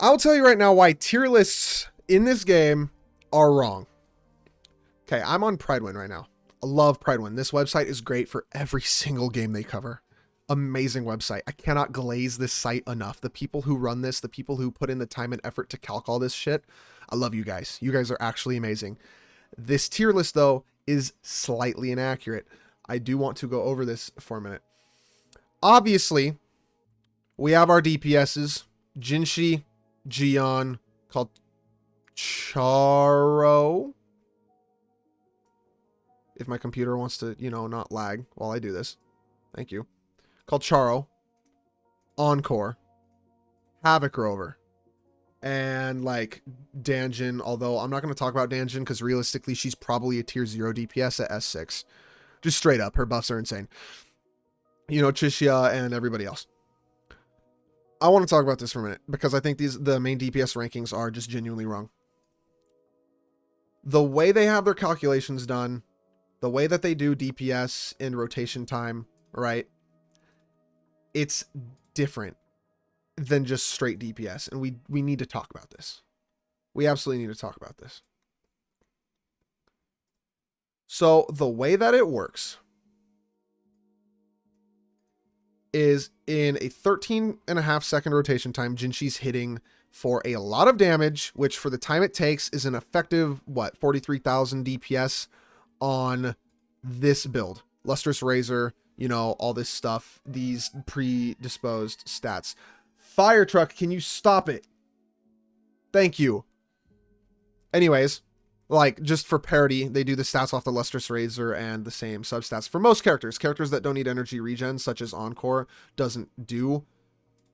I'll tell you right now why tier lists in this game are wrong. Okay, I'm on Pridewin right now. I love Pridewin. This website is great for every single game they cover. Amazing website. I cannot glaze this site enough. The people who run this, the people who put in the time and effort to calc all this shit, I love you guys. You guys are actually amazing. This tier list, though, is slightly inaccurate. I do want to go over this for a minute. Obviously, we have our DPSs. Jinhsi, Jian, called Charo. If my computer wants to, not lag while I do this. Thank you. Called Charo, Encore, Havoc Rover, and like Danjin, although I'm not going to talk about Danjin because realistically she's probably a tier 0 DPS at S6. Just straight up, her buffs are insane. Chishia and everybody else. I want to talk about this for a minute because I think the main DPS rankings are just genuinely wrong. The way they have their calculations done, the way that they do DPS in rotation time, right? It's different than just straight DPS. And we need to talk about this. We absolutely need to talk about this. So the way that it works is in a 13.5 second rotation time, Jinhsi's hitting for a lot of damage, which for the time it takes is an effective, 43,000 DPS on this build. Lustrous Razor, all this stuff, these predisposed stats. Fire truck, can you stop it? Thank you. Anyways, just for parity, they do the stats off the Lustrous Razor and the same substats for most characters. Characters that don't need energy regen, such as Encore, doesn't do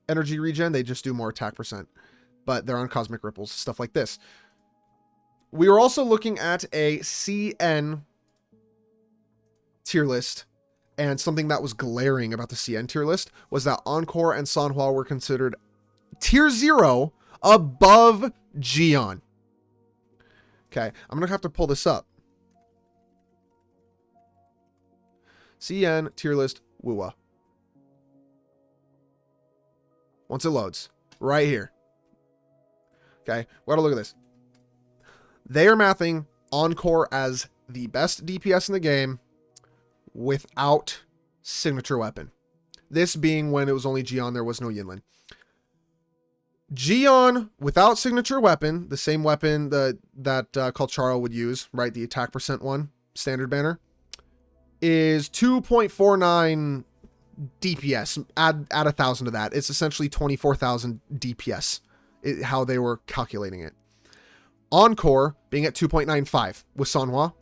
energy regen. They just do more attack percent. But they're on Cosmic Ripples, stuff like this. We were also looking at a CN tier list. And something that was glaring about the CN tier list was that Encore and Sanhua were considered tier 0 above Jian. Okay, I'm going to have to pull this up. CN tier list, Wuwa. Once it loads, right here. Okay, we gotta look at this. They are mathing Encore as the best DPS in the game without signature weapon. This being when it was only Jian, there was no Yinlin. Jian without signature weapon, the same weapon that Kalcharo would use, right? The attack percent one, standard banner, is 2.49 DPS. Add 1,000 to that. It's essentially 24,000 DPS, how they were calculating it. Encore being at 2.95 with Sanhua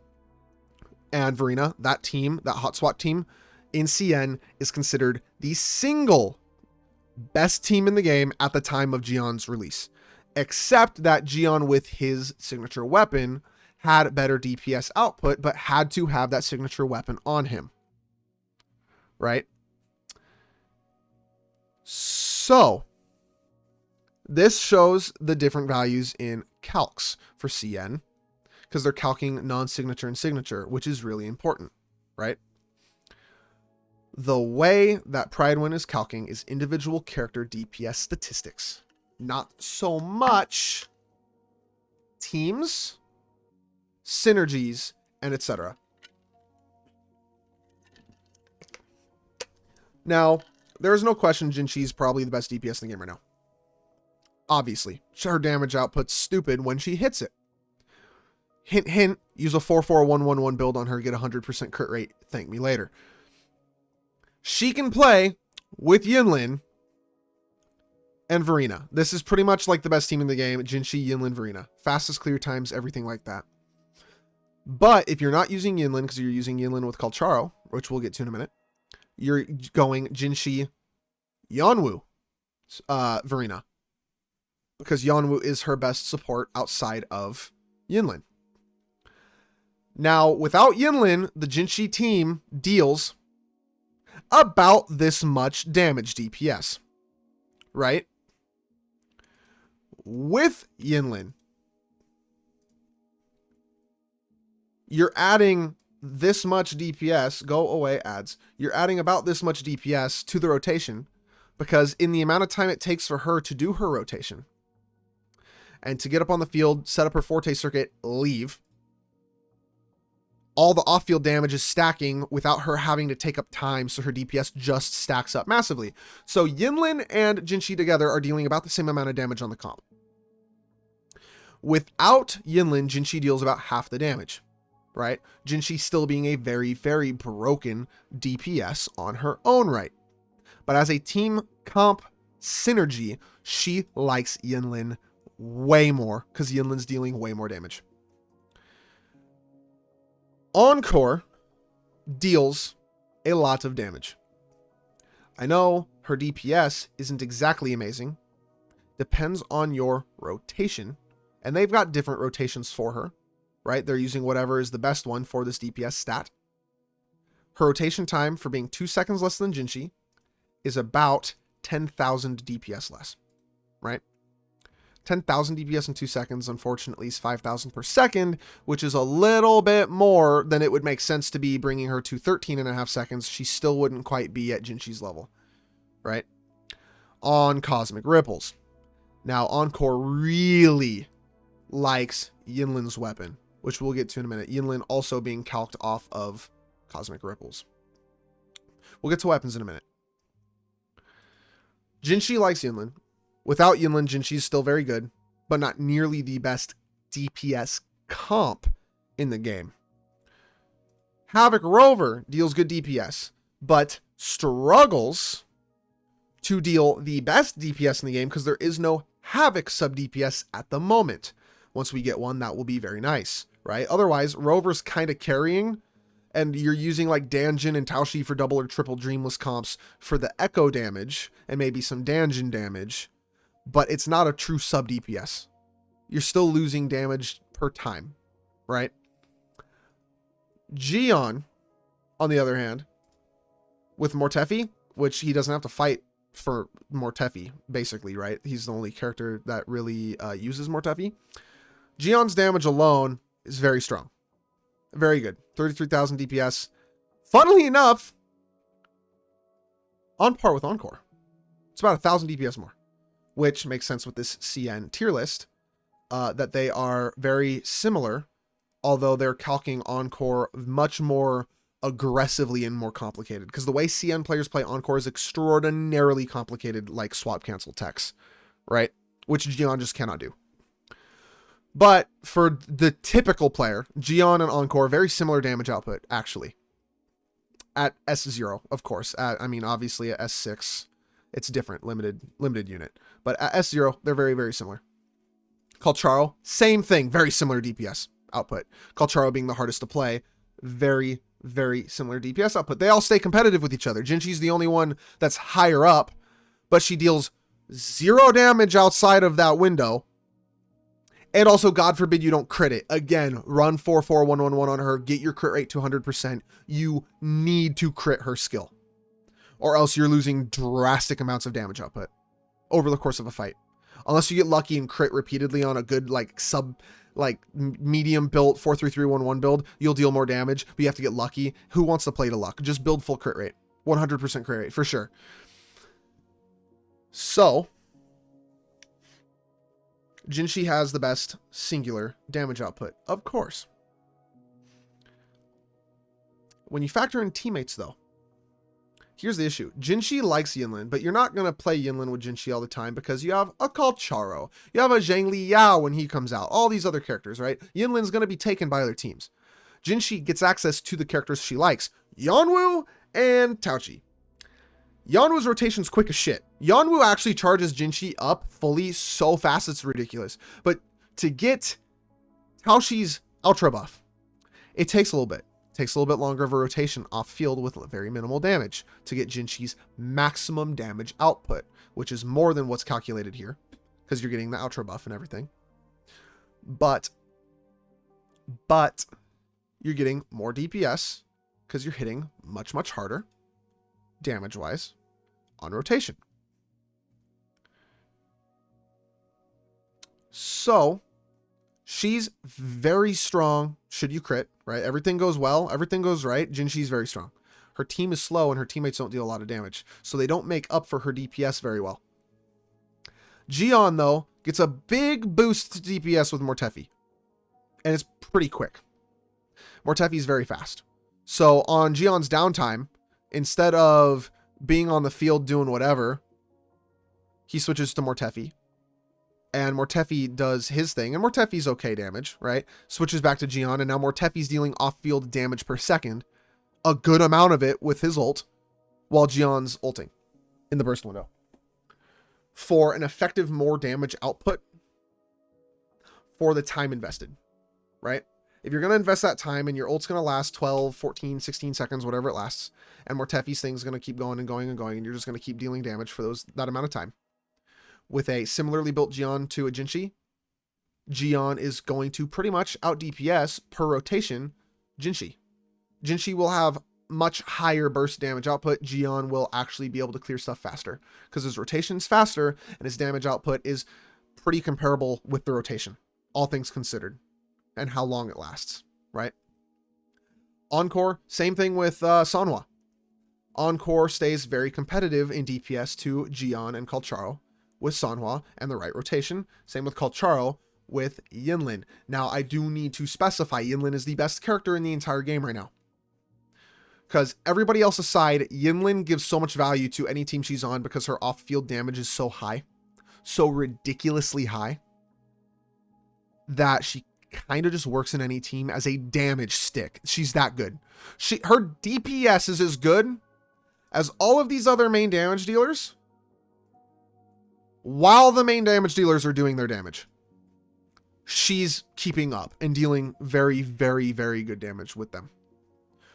and Verena, that team, that hot SWAT team in CN is considered the single best team in the game at the time of Jian's release. Except that Jian with his signature weapon had better DPS output, but had to have that signature weapon on him. Right? So, this shows the different values in calcs for CN, because they're calcing non-signature and signature, which is really important, right? The way that Pridewin is calcing is individual character DPS statistics, not so much teams, synergies, and etc. Now, there is no question Jinhsi is probably the best DPS in the game right now. Obviously, her damage output's stupid when she hits it. Hint, hint, use a 4-4-1-1-1 build on her, get 100% crit rate. Thank me later. She can play with Yinlin and Verena. This is pretty much like the best team in the game. Jinhsi, Yinlin, Verena. Fastest clear times, everything like that. But if you're not using Yinlin, because you're using Yinlin with Kalcharo, which we'll get to in a minute, you're going Jinhsi, Yanwu, Verena. Because Yanwu is her best support outside of Yinlin. Now, without Yinlin, the Jinhsi team deals about this much damage DPS. Right? With Yinlin, you're adding this much DPS. Go away, ads. You're adding about this much DPS to the rotation, because in the amount of time it takes for her to do her rotation, and to get up on the field, set up her Forte circuit, leave. All the off-field damage is stacking without her having to take up time, so her DPS just stacks up massively. So Yinlin and Jinhsi together are dealing about the same amount of damage on the comp. Without Yinlin, Jinhsi deals about half the damage, right? Jinhsi still being a very, very broken DPS on her own right. But as a team comp synergy, she likes Yinlin way more because Yinlin's dealing way more damage. Encore deals a lot of damage. I know her DPS isn't exactly amazing. Depends on your rotation. And they've got different rotations for her, right? They're using whatever is the best one for this DPS stat. Her rotation time for being 2 seconds less than Jinhsi is about 10,000 DPS less, right? 10,000 DPS in 2 seconds, unfortunately, is 5,000 per second, which is a little bit more than it would make sense to be bringing her to 13.5 seconds. She still wouldn't quite be at Jinhsi's level, right? On Cosmic Ripples. Now, Encore really likes Yinlin's weapon, which we'll get to in a minute. Yinlin also being calced off of Cosmic Ripples. We'll get to weapons in a minute. Jinhsi likes Yinlin. Without Yinlin, Jinhsi's still very good, but not nearly the best DPS comp in the game. Havoc Rover deals good DPS, but struggles to deal the best DPS in the game because there is no Havoc sub DPS at the moment. Once we get one, that will be very nice, right? Otherwise, Rover's kind of carrying, and you're using like Danjin and Taoshi for double or triple Dreamless comps for the echo damage and maybe some Danjin damage. But it's not a true sub DPS. You're still losing damage per time, right? Gion, on the other hand, with Mortefi, which he doesn't have to fight for Mortefi, basically, right? He's the only character that really uses Mortefi. Gion's damage alone is very strong. Very good. 33,000 DPS. Funnily enough, on par with Encore. It's about 1,000 DPS more, which makes sense with this CN tier list, that they are very similar, although they're calcing Encore much more aggressively and more complicated, because the way CN players play Encore is extraordinarily complicated, like swap cancel techs, right? Which Gion just cannot do. But for the typical player, Gion and Encore, very similar damage output, actually. At S0, of course. Obviously at S6, it's different, limited unit. But at S0, they're very, very similar. Calcharo, same thing, very similar DPS output. Calcharo being the hardest to play, very, very similar DPS output. They all stay competitive with each other. Jinxi's the only one that's higher up, but she deals 0 damage outside of that window. And also, God forbid you don't crit it. Again, run 4-4-1-1-1 on her, get your crit rate to 100%. You need to crit her skill, or else you're losing drastic amounts of damage output over the course of a fight. Unless you get lucky and crit repeatedly on a good medium built 4-3-3-1-1 build, you'll deal more damage, but you have to get lucky. Who wants to play to luck? Just build full crit rate. 100% crit rate, for sure. So, Jinhsi has the best singular damage output, of course. When you factor in teammates, though, here's the issue. Jinhsi likes Yinlin, but you're not going to play Yinlin with Jinhsi all the time because you have a Calcharo. You have a Zhangli Yao when he comes out. All these other characters, right? Yinlin's going to be taken by other teams. Jinhsi gets access to the characters she likes. Yanwu and Taochi. Yanwu's rotation's quick as shit. Yanwu actually charges Jinhsi up fully so fast it's ridiculous. But to get Taoshi's ultra buff, it takes a little bit. It takes a little bit longer of a rotation off field with very minimal damage to get Jinxi's maximum damage output, which is more than what's calculated here because you're getting the ultra buff and everything. But you're getting more DPS because you're hitting much, much harder damage-wise on rotation. So she's very strong should you crit, right? Everything goes well, everything goes right. Jinxi's very strong. Her team is slow and her teammates don't deal a lot of damage, so they don't make up for her DPS very well. Jian, though, gets a big boost to DPS with Mortefi. And it's pretty quick. Mortefi is very fast. So on Jian's downtime, instead of being on the field doing whatever, he switches to Mortefi. And Mortefi does his thing. And Mortefi's okay damage, right? Switches back to Jian. And now Mortefi's dealing off-field damage per second. A good amount of it with his ult. While Jian's ulting in the burst window. For an effective more damage output. For the time invested. Right? If you're going to invest that time and your ult's going to last 12, 14, 16 seconds, whatever it lasts. And Mortefi's thing's going to keep going and going and going. And you're just going to keep dealing damage for that amount of time. With a similarly built Jian to a Jinhsi, Jian is going to pretty much out DPS per rotation Jinhsi. Jinhsi will have much higher burst damage output. Jian will actually be able to clear stuff faster because his rotation's faster and his damage output is pretty comparable with the rotation, all things considered, and how long it lasts, right? Encore, same thing with Sanhua. Encore stays very competitive in DPS to Jian and Calcharo with Sanhua and the right rotation. Same with Calcharo with Yinlin. Now, I do need to specify Yinlin is the best character in the entire game right now. Because everybody else aside, Yinlin gives so much value to any team she's on because her off-field damage is so high. So ridiculously high. That she kind of just works in any team as a damage stick. She's that good. Her DPS is as good as all of these other main damage dealers while the main damage dealers are doing their damage. She's keeping up and dealing very, very, very good damage with them.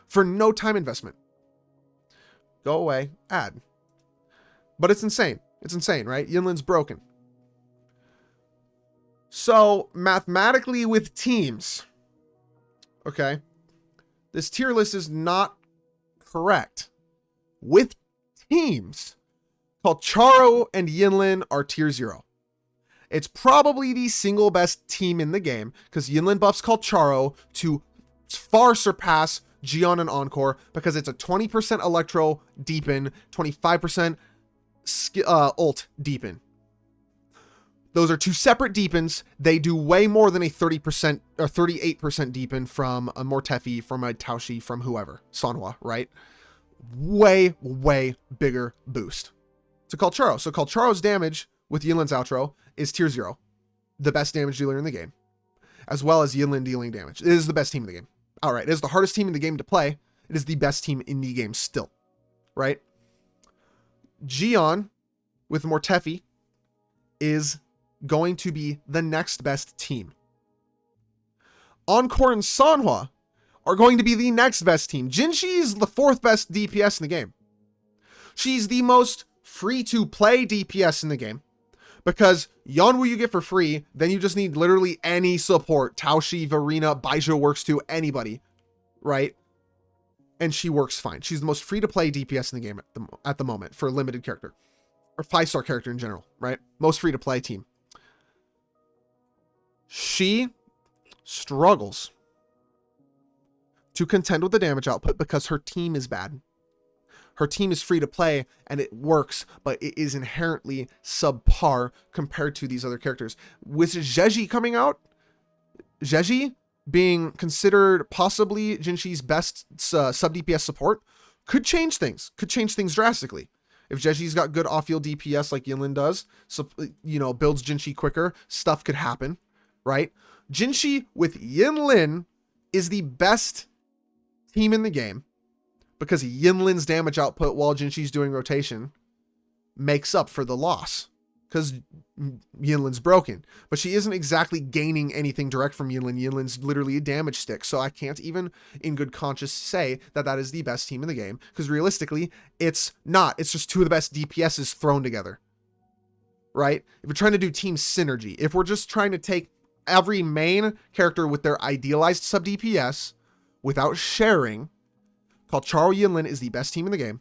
For no time investment. Go away, add. But it's insane. It's insane, right? Yinlin's broken. So, mathematically with teams, okay, this tier list is not correct. With teams, Calcharo and Yinlin are tier 0. It's probably the single best team in the game because Yinlin buffs Calcharo to far surpass Jian and Encore because it's a 20% Electro deepen, 25% ult deepen. Those are two separate deepens. They do way more than a 30% or 38% deepen from a Mortefi, from a Taoshi, from whoever. Sanhua, right? Way, way bigger boost to Calcharo. So Calcharo's damage with Yinlin's outro is tier 0. The best damage dealer in the game. As well as Yinlin dealing damage. It is the best team in the game. Alright, it is the hardest team in the game to play. It is the best team in the game still. Right? Jian with Mortefi is going to be the next best team. Encore and Sanhua are going to be the next best team. Jinhsi is the 4th best DPS in the game. She's the most free-to-play DPS in the game. Because Yanwu you get for free, then you just need literally any support. Taoshi, Verena, Baijo works too, anybody. Right? And she works fine. She's the most free-to-play DPS in the game at the moment for a limited character. Or 5-star character in general, right? Most free-to-play team. She struggles to contend with the damage output because her team is bad. Her team is free to play and it works, but it is inherently subpar compared to these other characters. With Jeji coming out, Jeji being considered possibly Jinxi's best sub DPS support could change things drastically. If Jeji's got good off-field DPS like Yinlin does, so, builds Jinxi quicker, stuff could happen, right? Jinxi with Yinlin is the best team in the game because Yinlin's damage output while Jinxi's doing rotation makes up for the loss because Yinlin's broken. But she isn't exactly gaining anything direct from Yinlin. Yinlin's literally a damage stick, so I can't even in good conscience say that that is the best team in the game because realistically, it's not. It's just two of the best DPSs thrown together, right? If we're trying to do team synergy, if we're just trying to take every main character with their idealized sub DPS without sharing, Calcharo Yinlin is the best team in the game.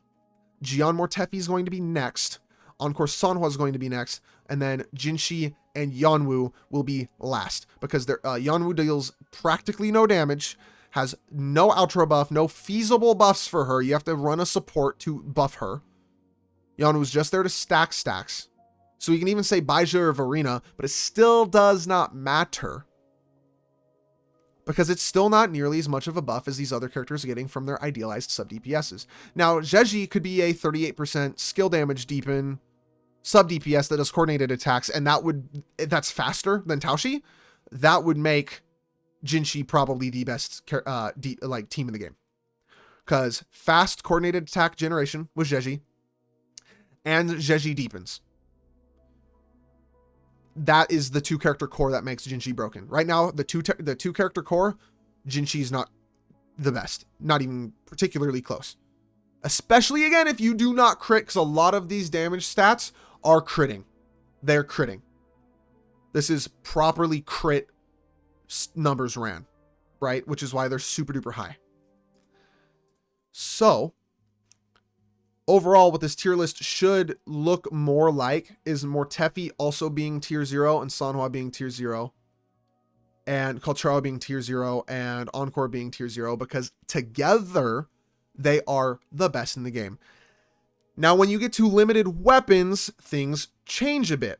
Jian Mortefi is going to be next. Encore Sanhua is going to be next. And then Jinxi and Yanwu will be last. Because Yanwu deals practically no damage. Has no outro buff. No feasible buffs for her. You have to run a support to buff her. Yanwu's just there to stack stacks. So we can even say Baizhi or Varina, but it still does not matter because it's still not nearly as much of a buff as these other characters are getting from their idealized sub DPSs. Now, Zheji could be a 38% skill damage deepen sub DPS that does coordinated attacks, and that's faster than Taoshi. That would make Jinhsi probably the best team in the game, because fast coordinated attack generation with Zheji, and Zheji deepens. That is the 2-character core that makes Jinhsi broken. Right now, the 2-character core, Jinhsi is not the best, not even particularly close. Especially again if you do not crit, because a lot of these damage stats are critting. They're critting. This is properly crit numbers ran, right? Which is why they're super duper high. So overall, what this tier list should look more like is Mortefi also being tier 0 and Sanhua being tier 0 and Kalcharo being tier 0 and Encore being tier 0, because together they are the best in the game. Now, when you get to limited weapons, things change a bit.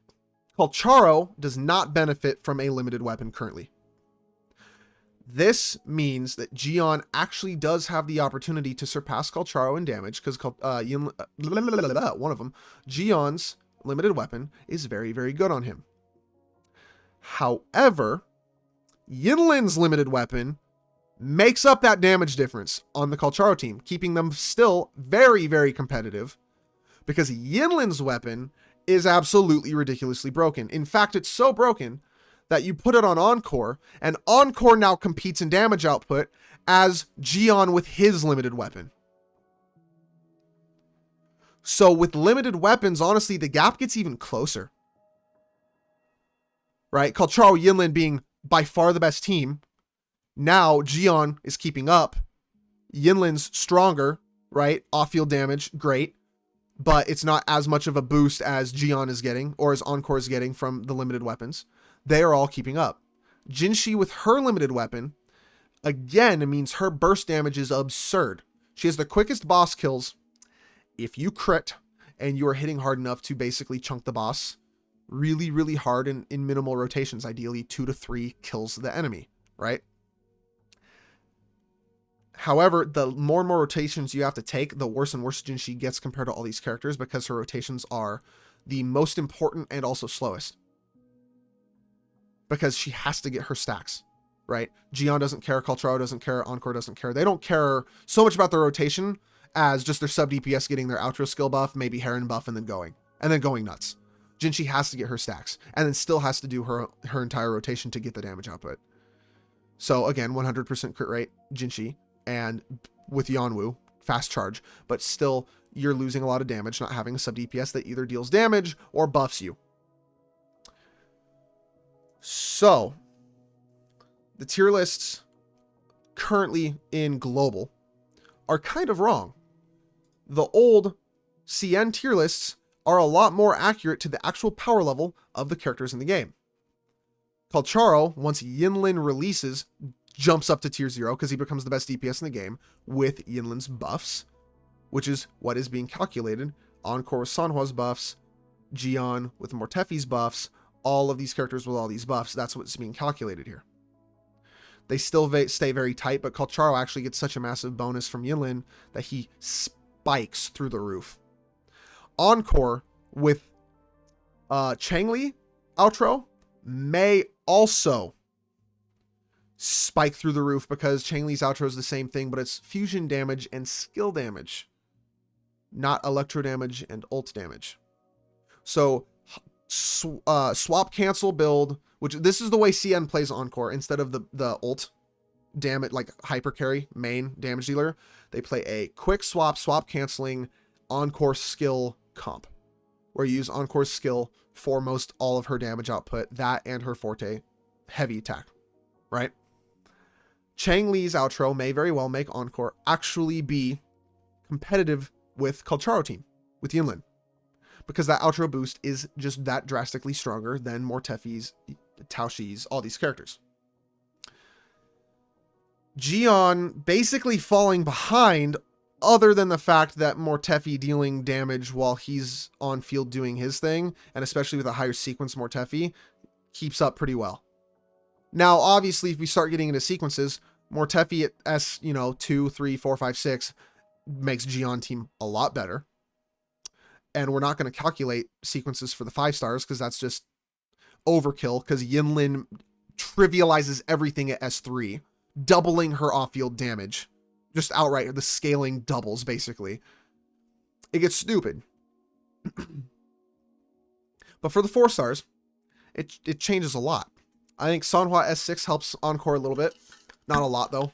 Kalcharo does not benefit from a limited weapon currently. This means that Jian actually does have the opportunity to surpass Kalcharo in damage, because one of them, Jian's limited weapon, is very, very good on him. However, Yinlin's limited weapon makes up that damage difference on the Kalcharo team, keeping them still very, very competitive, because Yinlin's weapon is absolutely ridiculously broken. In fact, it's so broken that you put it on Encore, and Encore now competes in damage output as Jian with his limited weapon. So with limited weapons, honestly, the gap gets even closer. Right? Kalcharo, Yinlin being by far the best team. Now Jian is keeping up. Yinlin's stronger, right? Off-field damage, great. But it's not as much of a boost as Jian is getting, or as Encore is getting from the limited weapons. They are all keeping up. Jinhsi with her limited weapon, again, it means her burst damage is absurd. She has the quickest boss kills if you crit and you are hitting hard enough to basically chunk the boss really, really hard in minimal rotations, ideally 2 to 3 kills the enemy, right? However, the more and more rotations you have to take, the worse and worse Jinhsi gets compared to all these characters, because her rotations are the most important and also slowest. Because she has to get her stacks, right? Jian doesn't care, Kalcharo doesn't care, Encore doesn't care. They don't care so much about their rotation as just their sub DPS getting their outro skill buff, maybe Heron buff, and then going nuts. Jinhsi has to get her stacks, and then still has to do her entire rotation to get the damage output. So again, 100% crit rate, Jinhsi, and with Yanwu, fast charge, but still you're losing a lot of damage not having a sub DPS that either deals damage or buffs you. So the tier lists currently in global are kind of wrong. The old CN tier lists are a lot more accurate to the actual power level of the characters in the game. Kalcharo, once Yinlin releases, jumps up to tier 0 because he becomes the best DPS in the game with Yinlin's buffs, which is what is being calculated. Encore with Sanhua's buffs, Jian with Mortefi's buffs, all of these characters with all these buffs, that's what's being calculated here. They still stay very tight, but Kalcharo actually gets such a massive bonus from Yinlin that he spikes through the roof. Encore with Changli outro may also spike through the roof, because Changli's outro is the same thing, but it's fusion damage and skill damage, not electro damage and ult damage. So swap cancel build, which this is the way CN plays Encore. Instead of the ult damage, like hyper carry main damage dealer, they play a quick swap canceling Encore skill comp, where you use Encore's skill for most all of her damage output, that and her forte heavy attack, right? Changli's outro may very well make Encore actually be competitive with Kalcharo team, with Yinlin, because that outro boost is just that drastically stronger than Mortefi's, Taoshi's, all these characters. Jian basically falling behind other than the fact that Mortefi dealing damage while he's on field doing his thing, and especially with a higher sequence Mortefi, keeps up pretty well. Now, obviously, if we start getting into sequences, Mortefi at S, 2, 3, 4, 5, 6 makes Jian team a lot better. And we're not going to calculate sequences for the 5 stars because that's just overkill, because Yinlin trivializes everything at S3, doubling her off-field damage. Just outright, the scaling doubles, basically. It gets stupid. But for the 4 stars, it changes a lot. I think Sanhua S6 helps Encore a little bit. Not a lot, though.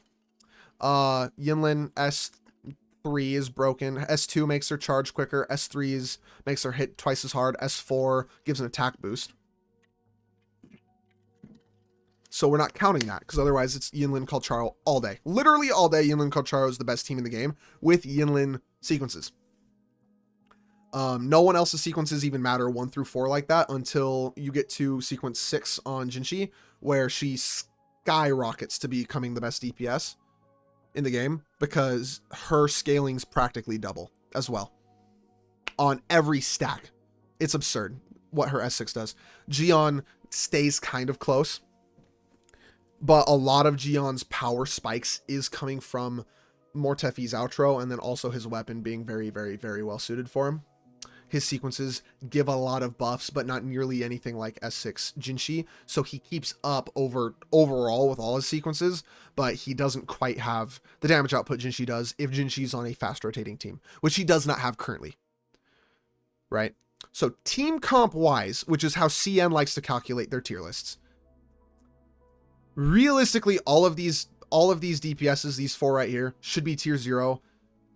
Yinlin S3 is broken. S2 makes her charge quicker. S3 makes her hit twice as hard. S4 gives an attack boost. So we're not counting that, because otherwise it's Yinlin Calcharo all day. Literally all day, Yinlin Calcharo is the best team in the game with Yinlin sequences. No one else's sequences even matter 1 through 4 like that until you get to sequence 6 on Jinhsi, where she skyrockets to becoming the best DPS in the game, because her scaling's practically double as well on every stack. It's absurd what her S6 does. Jian stays kind of close, but a lot of Jian's power spikes is coming from Mortefi's outro, and then also his weapon being very, very, very well suited for him. His sequences give a lot of buffs, but not nearly anything like S6 Jinhsi, so he keeps up overall with all his sequences, but he doesn't quite have the damage output Jinhsi does if Jinshi's on a fast rotating team, which he does not have currently. Right? So team comp wise, which is how CN likes to calculate their tier lists. Realistically, all of these DPSs, these 4 right here, should be tier 0.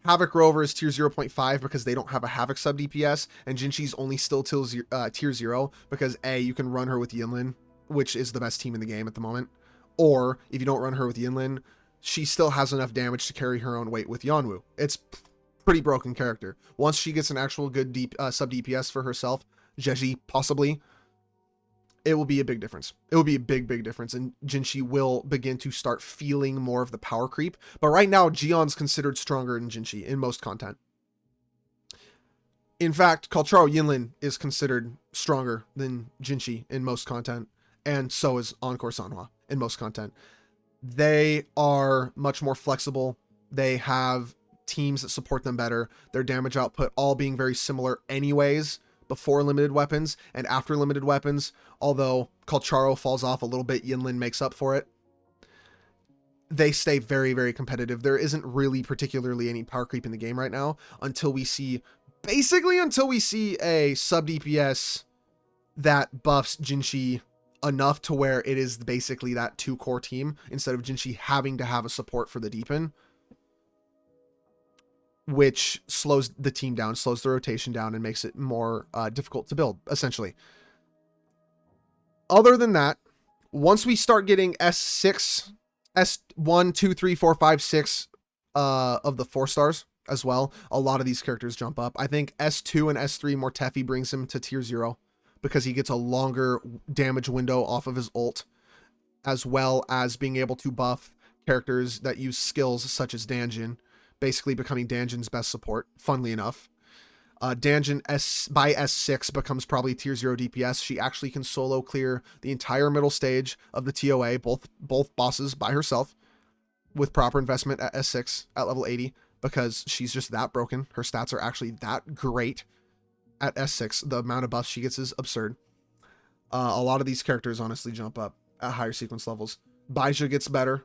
Havoc Rover is tier 0.5 because they don't have a Havoc sub DPS, and Jinshi's only still tier 0 because A, you can run her with Yinlin, which is the best team in the game at the moment. Or, if you don't run her with Yinlin, she still has enough damage to carry her own weight with Yanwu. It's pretty broken character. Once she gets an actual good sub DPS for herself, Jeji possibly, it will be a big difference. It will be a big, big difference, and Jinhsi will begin to start feeling more of the power creep. But right now, Jian's considered stronger than Jinhsi in most content. In fact, Calcharo Yinlin is considered stronger than Jinhsi in most content, and so is Encore Sanhua in most content. They are much more flexible. They have teams that support them better. Their damage output all being very similar anyways, before limited weapons and after limited weapons, although Calcharo falls off a little bit, Yinlin makes up for it. They stay very, very competitive. There isn't really particularly any power creep in the game right now until we see a sub DPS that buffs Jinhsi enough to where it is basically that 2 core team instead of Jinhsi having to have a support for the deepen, which slows the team down, slows the rotation down, and makes it more difficult to build, essentially. Other than that, once we start getting S6, S1, 2, 3, 4, 5, 6 of the 4 stars as well, a lot of these characters jump up. I think S2 and S3 Mortefi brings him to tier 0 because he gets a longer damage window off of his ult, as well as being able to buff characters that use skills such as Danjin, basically becoming Danjin's best support, funnily enough. Danjin by S6 becomes probably tier 0 DPS. She actually can solo clear the entire middle stage of the TOA, both bosses by herself, with proper investment at S6 at level 80, because she's just that broken. Her stats are actually that great at S6. The amount of buffs she gets is absurd. A lot of these characters honestly jump up at higher sequence levels. Baizha gets better,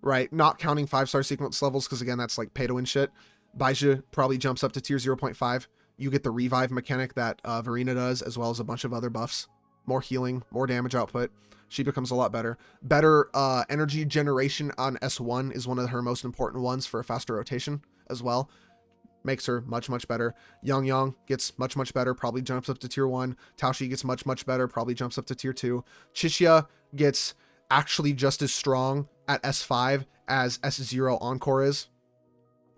right? Not counting 5-star sequence levels, because again, that's like pay to win shit. Baizha probably jumps up to tier 0.5. You get the revive mechanic that Verena does, as well as a bunch of other buffs. More healing, more damage output. She becomes a lot better. Better energy generation on S1 is one of her most important ones for a faster rotation as well. Makes her much, much better. Yang gets much, much better, probably jumps up to tier 1. Taoshi gets much, much better, probably jumps up to tier 2. Chixia gets actually just as strong at S5 as S0 Encore is.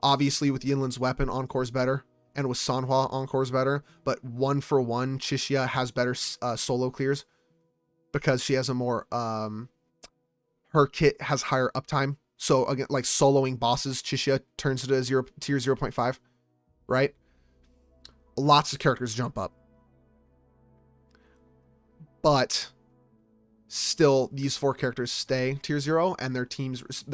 Obviously, with Yinlin's weapon, Encore's better, and with Sanhua, Encore's better, but 1-for-1, Chixia has better solo clears because she has a more, her kit has higher uptime, So again, like soloing bosses, Chixia turns it to tier 0.5, right? Lots of characters jump up. But still, these 4 characters stay tier 0, and their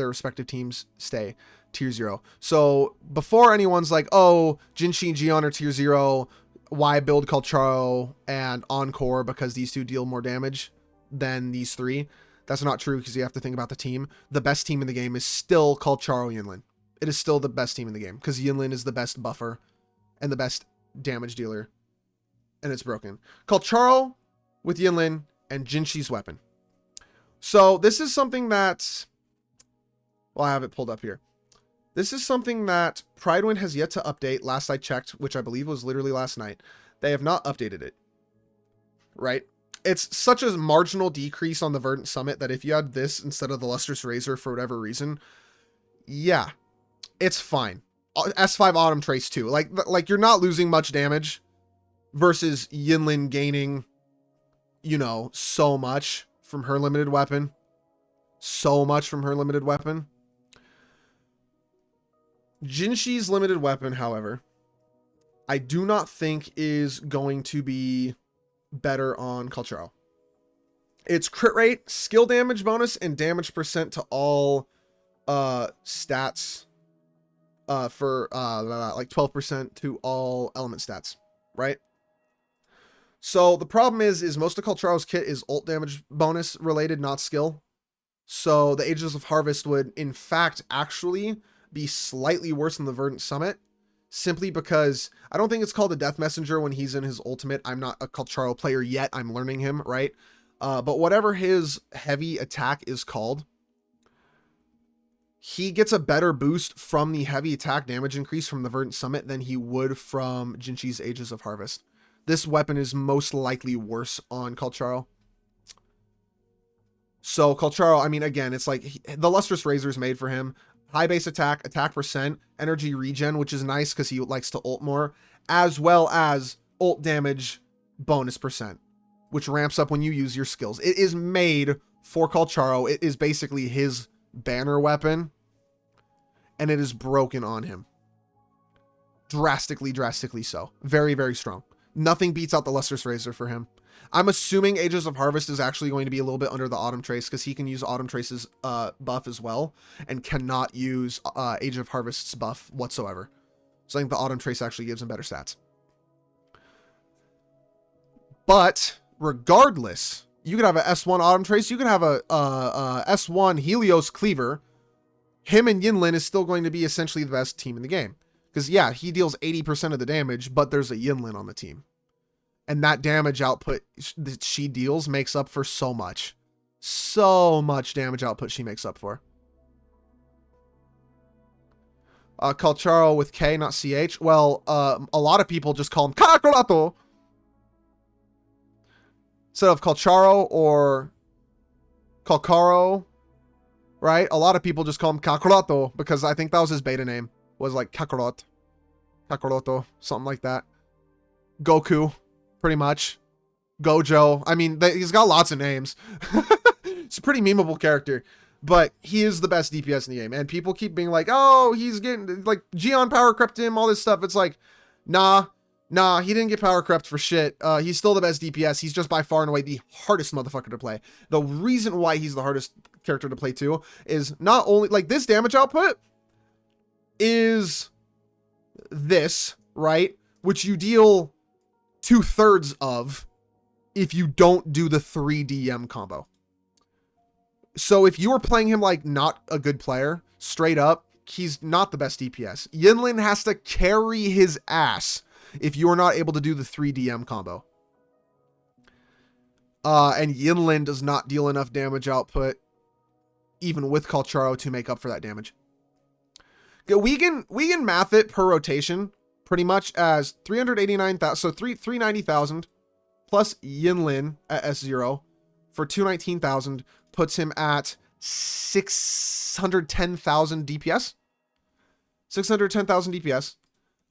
respective teams stay tier 0. So before anyone's like, oh, Jinhsi and Jian are tier 0, why build Calcharo and Encore because these 2 deal more damage than these 3? That's not true, because you have to think about the team. The best team in the game is still Calcharo Yinlin. It is still the best team in the game, because Yinlin is the best buffer and the best damage dealer, and it's broken. Calcharo with Yinlin and Jinxi's weapon. So this is something that, well, I have it pulled up here. This is something that Pridewind has yet to update. Last I checked, which I believe was literally last night, they have not updated it, right? It's such a marginal decrease on the Verdant Summit that if you had this instead of the Lustrous Razor for whatever reason, yeah, it's fine. S5 Autumn Trace too. Like you're not losing much damage versus Yinlin gaining, you know, so much from her limited weapon. So much from her limited weapon. Jinxi's limited weapon, however, I do not think is going to be better on Calcharo. Its crit rate, skill damage bonus, and damage percent to all stats for like 12% to all element stats, right? So the problem is most of Calcharo's kit is ult damage bonus related, not skill. So the Ages of Harvest would in fact actually be slightly worse than the Verdant Summit, simply because I don't think it's called a Death Messenger when he's in his ultimate. I'm not a Calcharo player yet. I'm learning him, right? But whatever his heavy attack is called, he gets a better boost from the heavy attack damage increase from the Verdant Summit than he would from Jinxi's Ages of Harvest. This weapon is most likely worse on Calcharo. So Calcharo, I mean, again, it's like the Lustrous Razor is made for him. High base attack, attack percent, energy regen, which is nice because he likes to ult more, as well as ult damage bonus percent, which ramps up when you use your skills. It is made for Calcharo. It is basically his banner weapon, and it is broken on him. Drastically so. Very, very strong. Nothing beats out the Lustrous Razor for him. I'm assuming Ages of Harvest is actually going to be a little bit under the Autumn Trace, because he can use Autumn Trace's buff as well, and cannot use Age of Harvest's buff whatsoever. So I think the Autumn Trace actually gives him better stats. But regardless, you could have a S1 Autumn Trace, you could have a S1 Helios Cleaver. Him and Yinlin is still going to be essentially the best team in the game. Because yeah, he deals 80% of the damage, but there's a Yinlin on the team. And that damage output that she deals makes up for so much. So much damage output she makes up for. Calcharo with K, not CH. Well, a lot of people just call him Kakurato instead of Calcharo or Calcaro, right? A lot of people just call him Kakurato because I think that was his beta name. Was like Kakarot. Kakaroto, something like that. Goku. Pretty much. Gojo. I mean, he's got lots of names. It's a pretty memeable character. But he is the best DPS in the game. And people keep being like, oh, he's getting, like, Gion power crept him, all this stuff. It's like, nah, he didn't get power crept for shit. He's still the best DPS. He's just by far and away the hardest motherfucker to play. The reason why he's the hardest character to play too is not only, like, this damage output is this, right? Which you deal 2/3 of if you don't do the 3 DM combo. So if you were playing him like not a good player, straight up, he's not the best DPS. Yinlin has to carry his ass if you are not able to do the 3 DM combo. And Yinlin does not deal enough damage output, even with Calcharo, to make up for that damage. We can math it per rotation pretty much as 389,000, so 390,000 plus Yinlin at S0 for 219,000 puts him at 610,000 DPS. 610,000 DPS.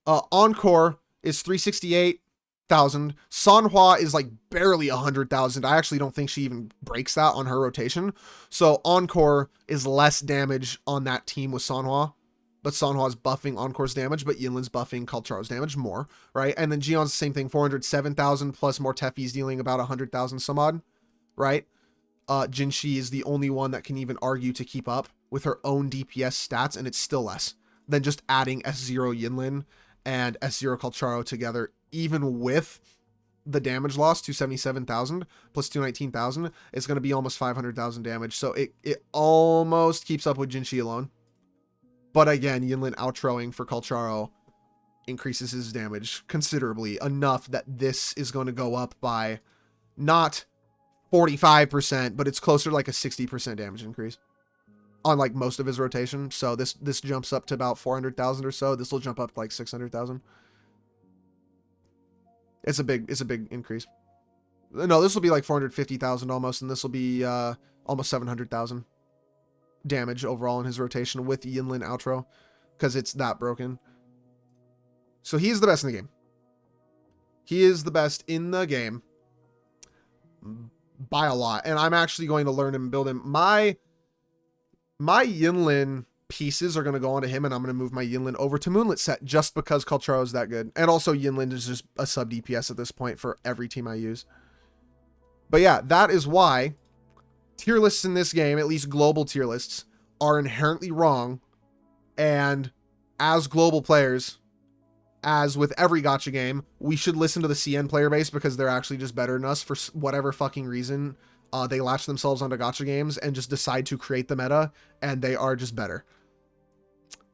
Encore is 368. Sanhua is like barely 100,000. I actually don't think she even breaks that on her rotation. So Encore is less damage on that team with Sanhua. But Sanhua's buffing Encore's damage, but Yinlin's buffing Kalcharo's damage more, right? And then Gion's the same thing, 407,000 plus more Tefi's dealing about 100,000 some odd, right? Jinhsi is the only one that can even argue to keep up with her own DPS stats, and it's still less than just adding S0 Yinlin and S0 Kalcharo together, even with the damage loss, 277,000 plus 219,000, it's going to be almost 500,000 damage. So it almost keeps up with Jinhsi alone. But again, Yinlin outroing for Kalcharo increases his damage considerably, enough that this is going to go up by not 45%, but it's closer to like a 60% damage increase on like most of his rotation. So this jumps up to about 400,000 or so. This will jump up to like 600,000. It's a big increase. No, this will be like 450,000 almost, and this will be almost 700,000 damage overall in his rotation with Yinlin outro, because it's that broken. So he's the best in the game. He is the best in the game by a lot, and I'm actually going to learn him and build him. My Yinlin pieces are going to go onto him, and I'm going to move my Yinlin over to Moonlit set just because Kalcharo is that good, and also Yinlin is just a sub DPS at this point for every team I use. But yeah, that is why tier lists in this game, at least global tier lists, are inherently wrong. And as global players, as with every gacha game, we should listen to the CN player base because they're actually just better than us for whatever fucking reason. They latch themselves onto gacha games and just decide to create the meta, and they are just better.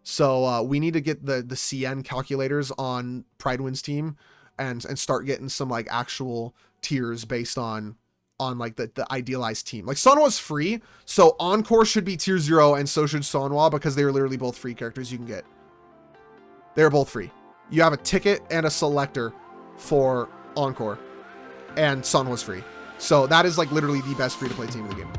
So we need to get the CN calculators on Pridewind's team and start getting some like actual tiers based on like the idealized team. Like Sanhwa's free, so Encore should be tier 0, and so should Sanhwa, because they are literally both free characters you can get. They're both free. You have a ticket and a selector for Encore, and Sanhwa's free. So that is like literally the best free to play team in the game.